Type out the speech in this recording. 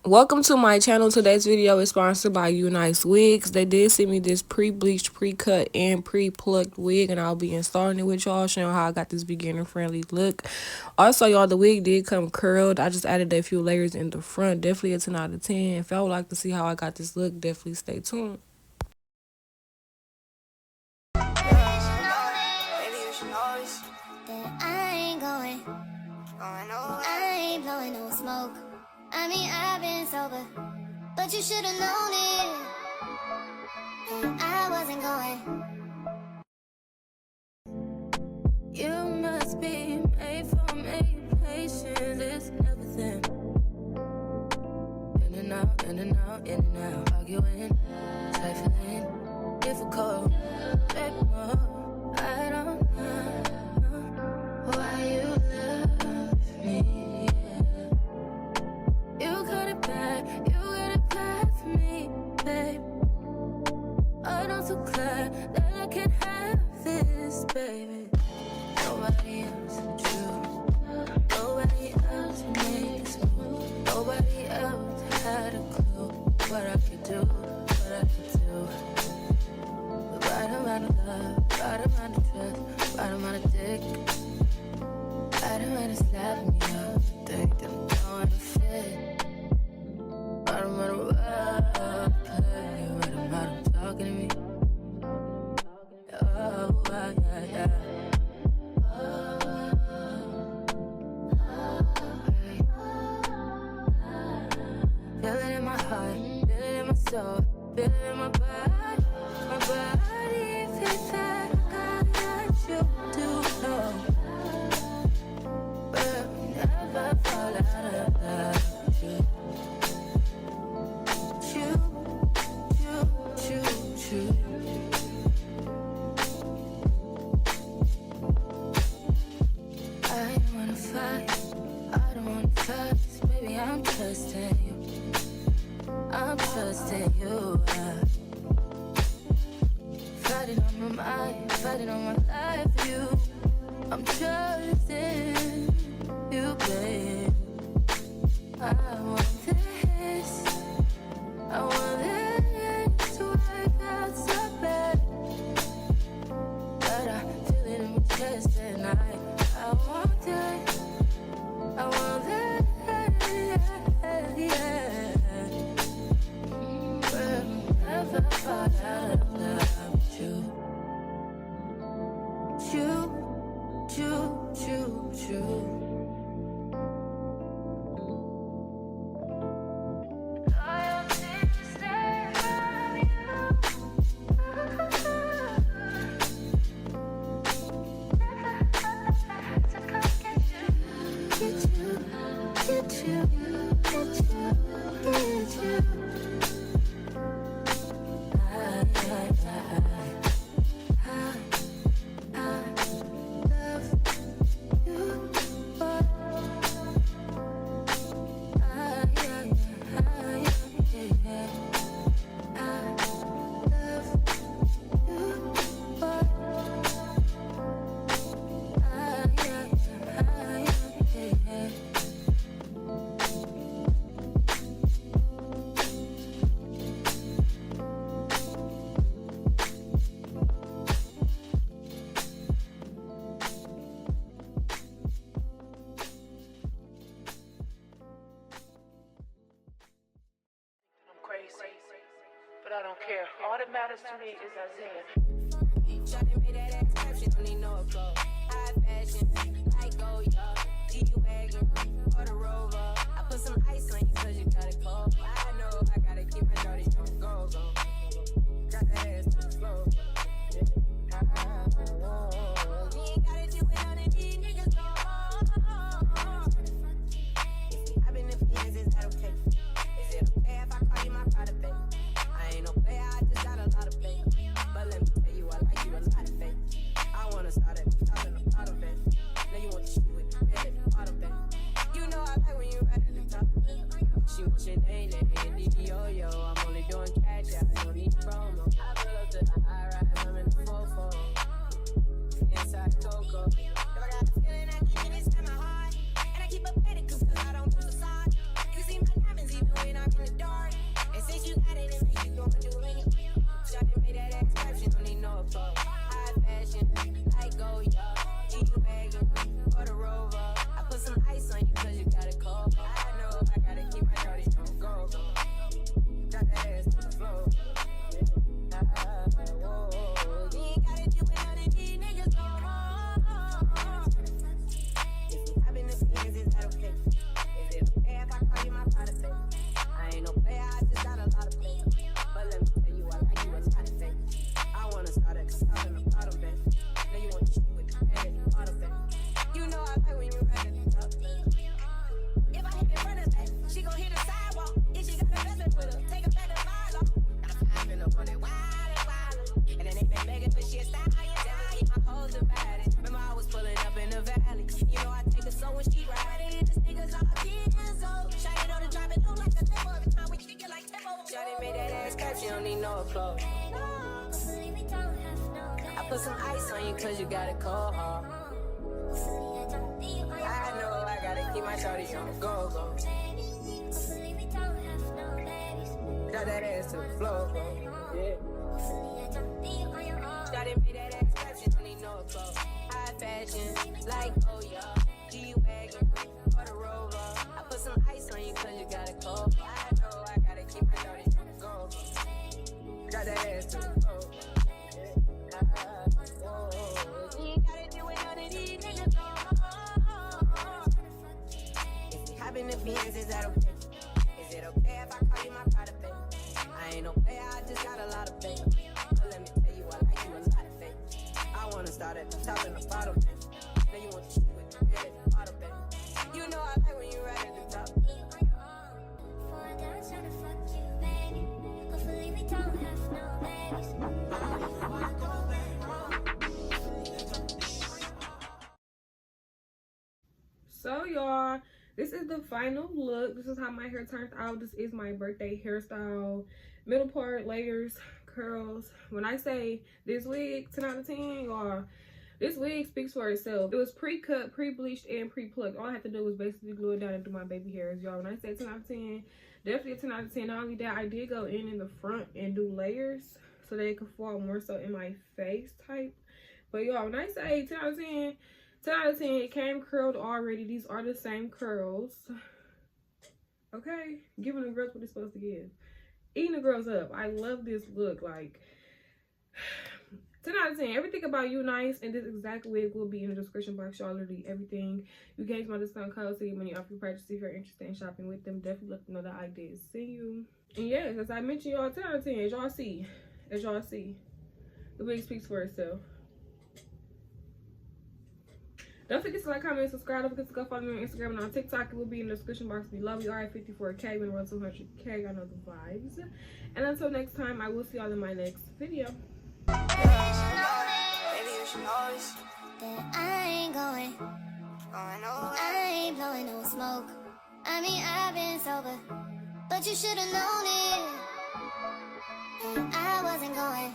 Welcome to my channel. Today's video is sponsored by UNiceWigs. They did send me this pre-bleached, pre-cut, and pre-plucked wig, and I'll be installing it with y'all, showing how I got this beginner-friendly look. Also, y'all, the wig did come curled. I just added a few layers in the front. Definitely a 10 out of 10. If y'all would like to see how I got this look, definitely stay tuned. I mean, I've been sober, but you should have known it. I wasn't going. You must be made for me. Patience is everything. In and out, in and out, in and out. Arguing, trifling, difficult. Baby, more. I don't know why you love me. You got it bad for me, babe. I'm not so glad that I can have this, baby. Nobody else but you. Nobody else made this move. Nobody else had a clue what I could do, what I could do. The right amount of love, right amount of trust, right amount of dick, right amount of slapping me up. Think that I'm going to fit. Right amount of play, right amount of talking to me. Oh, yeah. Feel it in my heart, feel it in my soul, feel it in my body, feel that you do know. But never fall out of love with you. I don't wanna fight, I don't wanna fuss, baby, I'm trusting you. I'm trusting you. Fighting on my mind, fighting on my life, you. I'm trusting you, babe. I want this. I want this to work out so bad. But I feel it in my chest tonight. I want it. I want it, yeah. Never fall out of love with you. But I don't care. All that matters to me is Isaiah. Shawty made that ass clap, she don't need no applause. High fashion, like go, y'all. G-Wagon, or the Rover. I put some ice on you cause you got it cold. I know I gotta keep my shawty on go. Drop the ass to the floor. You ain't gotta do it on the these niggas go. I've been in feelings, is that okay? Is it okay if I call you my pride, babe? I ain't no player, I just got a lot of faith. But let me tell you, I like you a lot of faith. I wanna start at the top and the bottom, babe. Now you want to shoot with the bed at the bottom, babe. You know I like when you right at the top, babe. She wants your name, yo. I'm only doing cash, I don't need promo. I pull up to the high rise, I'm in the 4-4. Inside Coco. If I got a feeling, I keep it inside my heart. And I keep up petty cause I don't do the side. You can see my diamonds even when I know it's close. I put some ice on you cause you got a cold heart. I know I gotta keep my shorty on the go. Drop that ass to the floor, yeah. Shawty made that ass clap, she don't need no clothes. High fashion, like oh yeah, G-Wagon, or the Rover. I put some ice on you cause you got a cold. I know I gotta keep my shorty on the go. Drop that ass to the floor. You ain't gotta do it none of these niggas. If we hopping the Benz, is that okay? Is it okay if I call you my pride, baby? I ain't no player, I just got a lot of faith. But let me tell you, I like you a lot of faith. I wanna start at the top and the bottom, baby. Now you want to shoot with the head at the bottom, baby. You know I like when you right at the top. So y'all, this is the final look. This is how my hair turned out. This is my birthday hairstyle. Middle part, layers, curls. When I say this wig 10 out of 10, y'all, this wig speaks for itself. It was pre-cut, pre-bleached, and pre-plucked. All I had to do was basically glue it down and do my baby hairs, y'all. When I say 10 out of 10, definitely a 10 out of 10. Not only that, I did go in the front and do layers so they could fall more so in my face type. But y'all, when I say 10 out of 10, 10 out of 10, it came curled already. These are the same curls. Okay? Giving the girls what it's supposed to give. Eating the girls up. I love this look. Like, 10 out of 10. Everything about UNice and this exact wig will be in the description box. Y'all literally everything. You can use my discount code to get money off your purchase if you're interested in shopping with them. Definitely let them know that I did see you. And yes, as I mentioned, y'all, 10 out of 10. As y'all see. The wig speaks for itself. Don't forget to like, comment, and subscribe. Don't forget to go follow me on Instagram and on TikTok. It will be in the description box below. We are at 54K. We're around 200K. I know the vibes. And until next time, I will see y'all in my next video. Baby, you should know this. That I ain't going nowhere. I ain't blowing no smoke. I mean, I've been sober, but you should've known it. That I wasn't going